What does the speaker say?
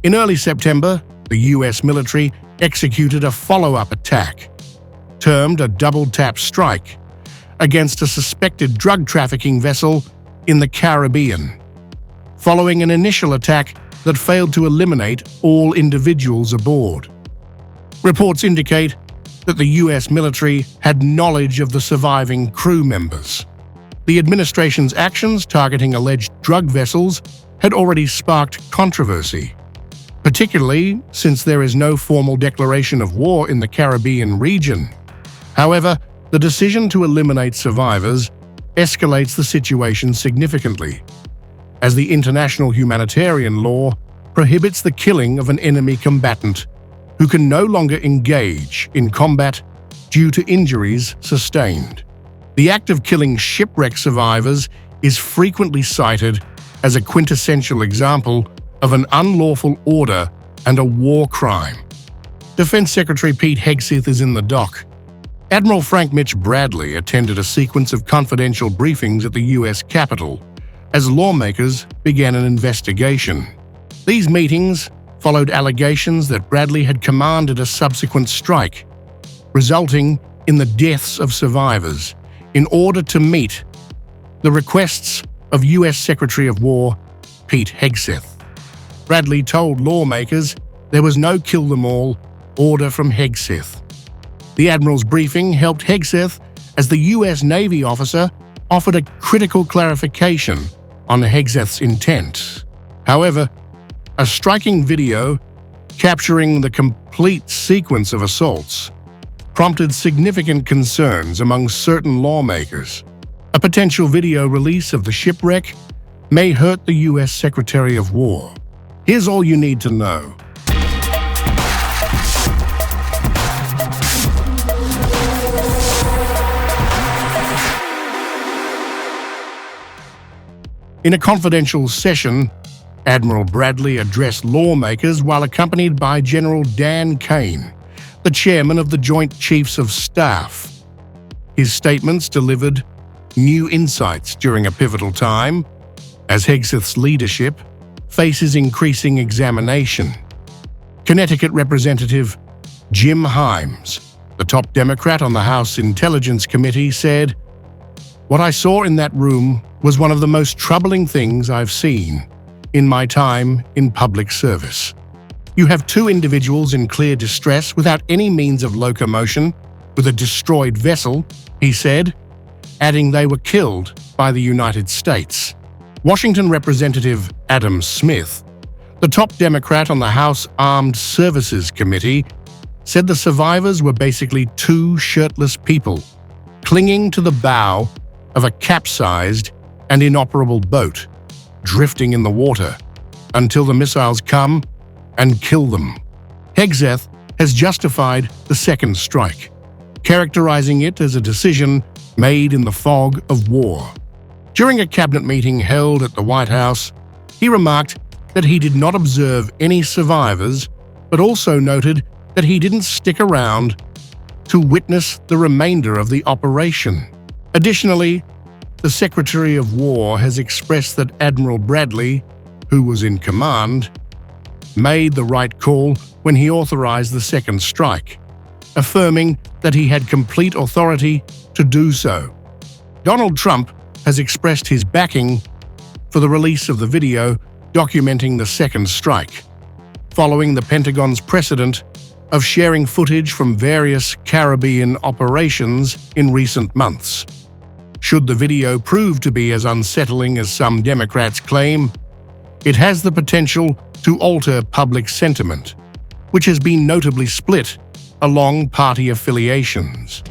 In early September, the US military executed a follow-up attack, termed a double-tap strike, against a suspected drug trafficking vessel in the Caribbean, following an initial attack that failed to eliminate all individuals aboard. Reports indicate that the US military had knowledge of the surviving crew members. The administration's actions targeting alleged drug vessels had already sparked controversy, particularly since there is no formal declaration of war in the Caribbean region. However, the decision to eliminate survivors escalates the situation significantly, as the international humanitarian law prohibits the killing of an enemy combatant who can no longer engage in combat due to injuries sustained. The act of killing shipwreck survivors is frequently cited as a quintessential example of an unlawful order and a war crime. Defense Secretary Pete Hegseth is in the dock. Admiral Frank Mitch Bradley attended a sequence of confidential briefings at the U.S. Capitol as lawmakers began an investigation. These meetings followed allegations that Bradley had commanded a subsequent strike, resulting in the deaths of survivors, in order to meet the requests of U.S. Secretary of War Pete Hegseth. Bradley told lawmakers there was no kill them all order from Hegseth. The Admiral's briefing helped Hegseth as the U.S. Navy officer offered a critical clarification on Hegseth's intent. However, a striking video capturing the complete sequence of assaults prompted significant concerns among certain lawmakers. A potential video release of the shipwreck may hurt the U.S. Secretary of War. Here's all you need to know. In a confidential session, Admiral Bradley addressed lawmakers while accompanied by General Dan Kane, the chairman of the Joint Chiefs of Staff. His statements delivered new insights during a pivotal time, as Hegseth's leadership faces increasing examination. Connecticut Representative Jim Himes, the top Democrat on the House Intelligence Committee, said, "What I saw in that room was one of the most troubling things I've seen in my time in public service. You have two individuals in clear distress without any means of locomotion, with a destroyed vessel," he said, adding they were killed by the United States. Washington Representative Adam Smith, the top Democrat on the House Armed Services Committee, said the survivors were basically two shirtless people clinging to the bow of a capsized and inoperable boat, drifting in the water until the missiles come and kill them. Hegseth has justified the second strike, characterizing it as a decision made in the fog of war. During a cabinet meeting held at the White House, he remarked that he did not observe any survivors, but also noted that he didn't stick around to witness the remainder of the operation. Additionally, the Secretary of War has expressed that Admiral Bradley, who was in command, made the right call when he authorized the second strike, affirming that he had complete authority to do so. Donald Trump has expressed his backing for the release of the video documenting the second strike, following the Pentagon's precedent of sharing footage from various Caribbean operations in recent months. Should the video prove to be as unsettling as some Democrats claim, it has the potential to alter public sentiment, which has been notably split along party affiliations.